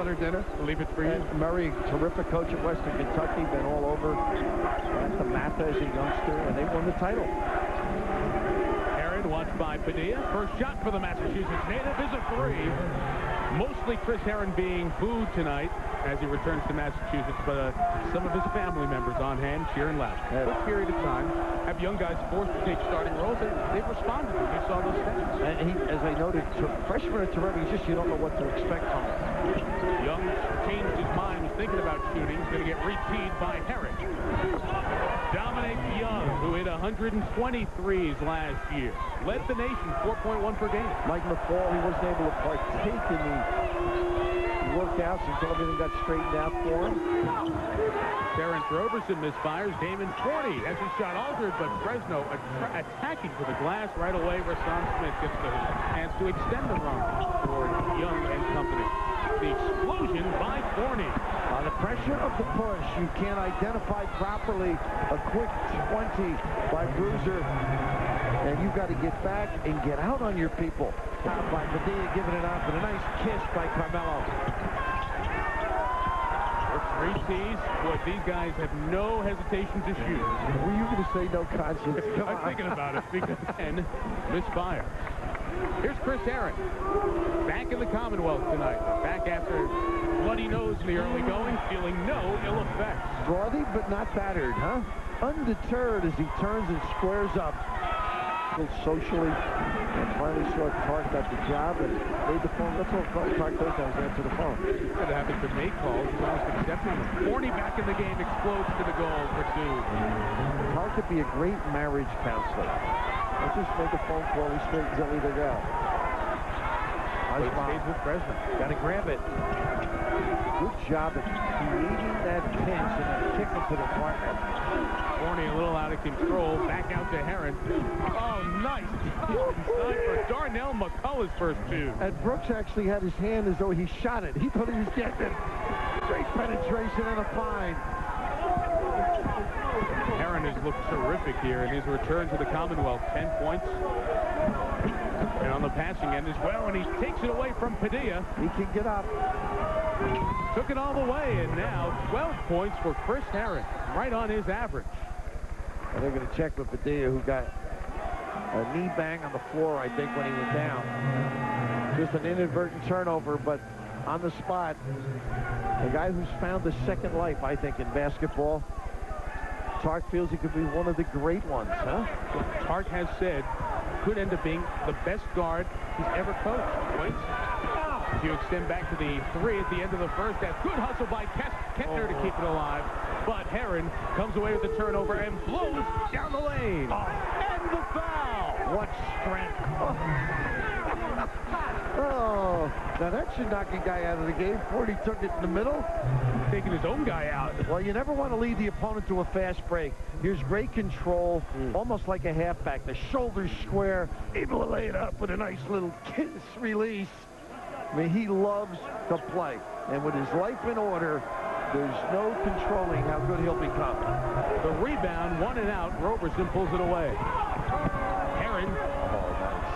order dinner. We'll leave it for you. And Murray, terrific coach at Western Kentucky, been all over at the Matha as a youngster, and they won the title. Herren watched by Padilla. First shot for the Massachusetts native is a 3. Mostly Chris Herren being booed tonight as he returns to Massachusetts, but some of his family members on hand cheering loud. Yeah. Quick period of time, have young guys forced to take starting roles, and they've responded. You saw those stats. And he, as I noted, freshman at Herren, just you don't know what to expect from him. Young changed his mind, was thinking about shooting. He's going to get reteed by Herren. Dominic Young, who hit 123s last year, led the nation 4.1 per game. Mike McFall, he wasn't able to partake in the workouts until everything got straightened out for him. Terrence Roberson misfires. Damon Forney has his shot altered, but Fresno attacking to the glass right away. Rasan Smith gets the chance to extend the run for Young and company. The explosion by Forney. The pressure of the push, you can't identify properly a quick 20 by Bruiser, and you've got to get back and get out on your people. By Padilla giving it up, and a nice kiss by Carmelo. For 3 Cs, boy, these guys have no hesitation to shoot. Were you going to say no conscience? I'm thinking about it because then misfire. Here's Chris Herren, back in the Commonwealth tonight. Back after bloody nose in the early going, feeling no ill effects. Frothy but not battered, huh? Undeterred as he turns and squares up. Socially, and finally saw Tark got the job and made the phone. That's all Tark does now is answer the phone. Instead of having to make calls, he's almost accepting them. Forney back in the game, explodes to the goal for 2. Tark could be a great marriage counselor. Let's just make a phone call. He straightens everything out. But it stays with Fresno. Got to grab it. Good job at creating that pinch and then kick it to the partner. Forney a little out of control. Back out to Herren. Oh, nice. Inside for Darnell McCullough's first 2. And Brooks actually had his hand as though he shot it. He thought he was getting it. Great penetration and a fine. Herren has looked terrific here in his return to the Commonwealth. 10 points. And on the passing end as well, and he takes it away from Padilla. He can get up. Took it all the way, and now 12 points for Chris Herren, right on his average. And they're going to check with Padilla, who got a knee bang on the floor, I think, when he went down. Just an inadvertent turnover, but on the spot, a guy who's found a second life, I think, in basketball. Tark feels he could be one of the great ones, huh? Tark has said could end up being the best guard he's ever coached. Points. If you extend back to the 3 at the end of the first, that's good hustle by Kettner to keep it alive. But Herren comes away with the turnover and blows down the lane. And the foul. What strength. Oh, now that should knock a guy out of the game. Forney took it in the middle. Taking his own guy out. Well, you never want to lead the opponent to a fast break. Here's great control, almost like a halfback. The shoulders square, able to lay it up with a nice little kiss release. I mean, he loves to play. And with his life in order, there's no controlling how good he'll become. The rebound, 1 and out. Roberson pulls it away. Herren,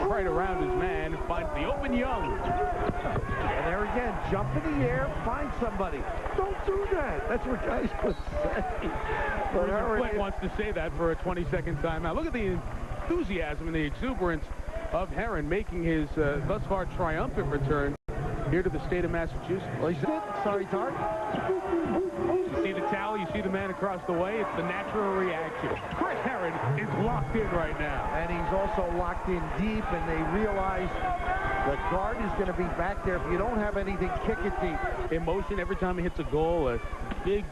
right around his man, finds the open Young. And there again, jump in the air, find somebody. Don't do that. That's what guys would say. But Flint wants to say that for a 20-second timeout. Look at the enthusiasm and the exuberance of Herren making his thus far triumphant return here to the state of Massachusetts. Well, he said, sorry, Tark. You see the towel, you see the man across the way. It's the natural reaction. Chris Herren is locked in right now. And he's also locked in deep, and they realize the guard is going to be back there. If you don't have anything, kick it deep. Emotion every time he hits a goal, a big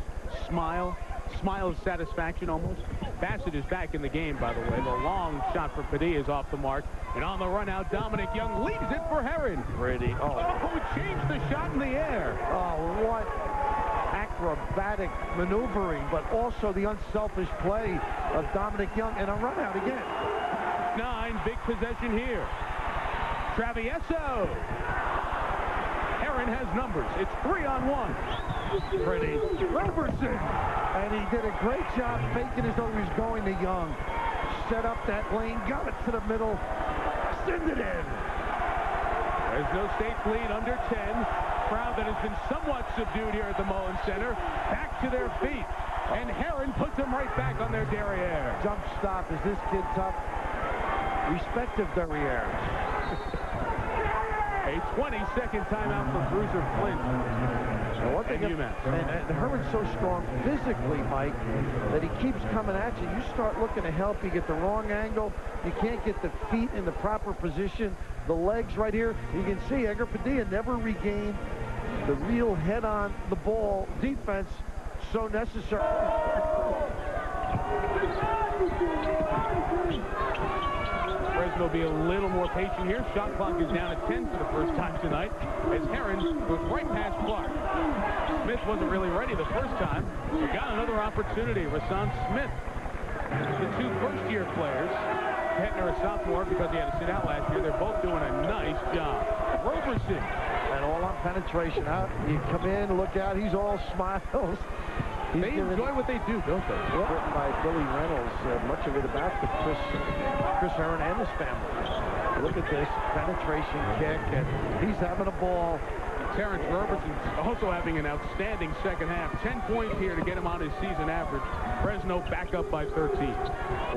smile of satisfaction almost. Bassett is back in the game, by the way. The long shot for Padilla is off the mark. And on the run out, Dominic Young leaves it for Herren. Pretty. Oh, changed the shot in the air. Oh, what acrobatic maneuvering, but also the unselfish play of Dominic Young. And a run out again. 9, big possession here. Travieso. Herren has numbers. It's 3-on-1. Pretty. Roberson. And he did a great job faking as though he was going to Young. Set up that lane, got it to the middle, send it in. There's no State's lead under 10. crowd that has been somewhat subdued here at the Mullen Center back to their feet. And Herren puts them right back on their derriere. Jump stop. Is this kid tough? Respective derriere. A 20-second timeout for Bruiser Flint. One thing, UMass. And Herren's so strong physically, Mike, that he keeps coming at you. You start looking to help, you get the wrong angle. You can't get the feet in the proper position. The legs right here. You can see Edgar Padilla never regained the real head-on the ball defense so necessary. Fresno will be a little more patient here. Shot clock is down at 10 for the first time tonight as Herren goes right past Clark. Smith wasn't really ready the first time. We got another opportunity. Rasan Smith, the two first-year players, Kettner a sophomore because he had to sit out last year. They're both doing a nice job. Roberson. And all on penetration. Out. You come in, look out. He's all smiles. They enjoy what they do, don't they? Yep. Written by Billy Reynolds. Much of it about the Chris Herren and his family. Look at this penetration kick, and he's having a ball. Terrence Robertson's also having an outstanding second half. 10 points here to get him on his season average. Fresno back up by 13.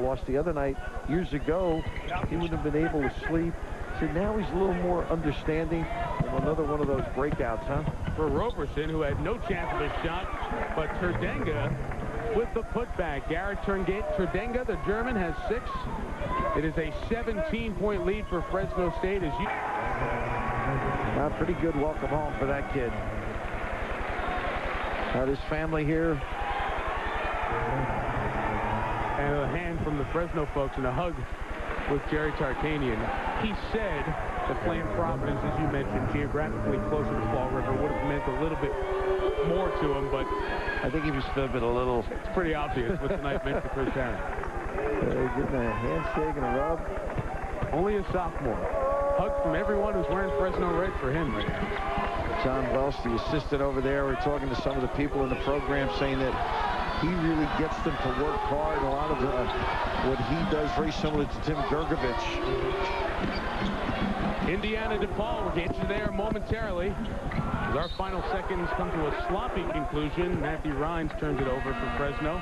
Lost the other night. Years ago, he wouldn't have been able to sleep. So now he's a little more understanding. Another one of those breakouts, huh? For Roberson, who had no chance of a shot, but Terdenga with the putback. Garrett Terdenga, the German, has 6. It is a 17-point lead for Fresno State. As you... A pretty good welcome home for that kid. Got his family here. And a hand from the Fresno folks and a hug with Jerry Tarkanian. He said that playing Providence, as you mentioned, geographically closer to Fall River would have meant a little bit more to him, but I think he was fibbing a little. It's pretty obvious what tonight meant for Chris Herren. Getting a handshake and a rub. Only a sophomore. Hug from everyone who's wearing Fresno red for him right now. John Welsh, the assistant over there, we're talking to some of the people in the program saying that he really gets them to work hard. A lot of what he does very similar to Tim Gergovich. Indiana DePaul, we'll get you there momentarily. As our final seconds come to a sloppy conclusion, Matthew Rhines turns it over for Fresno.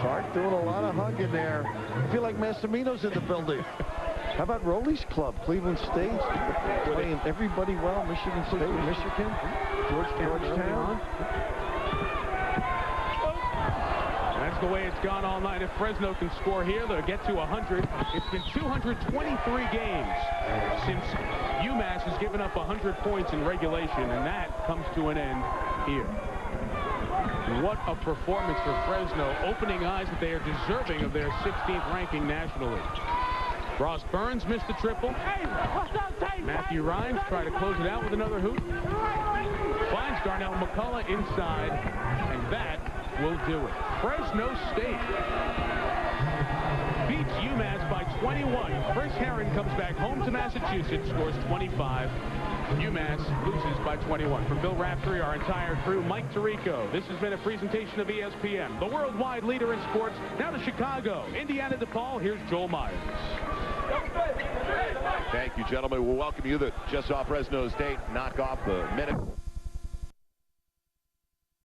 Tark doing a lot of hugging there. I feel like Massimino's in the building. How about Rowley's club, Cleveland State, playing everybody well, Michigan State, Michigan, Georgetown. That's the way it's gone all night. If Fresno can score here, they'll get to 100. It's been 223 games since UMass has given up 100 points in regulation, and that comes to an end here. What a performance for Fresno, opening eyes that they are deserving of their 16th ranking nationally. Ross Burns missed the triple. Matthew Rhines tried to close it out with another hoop. Finds Darnell McCullough inside, and that will do it. Fresno State beats UMass by 21. Chris Herren comes back home to Massachusetts, scores 25. UMass loses by 21. From Bill Raftery, our entire crew, Mike Tirico. This has been a presentation of ESPN, the worldwide leader in sports. Now to Chicago, Indiana DePaul. Here's Joel Myers. Thank you, gentlemen. We'll welcome you that just saw Fresno State knock off the minute.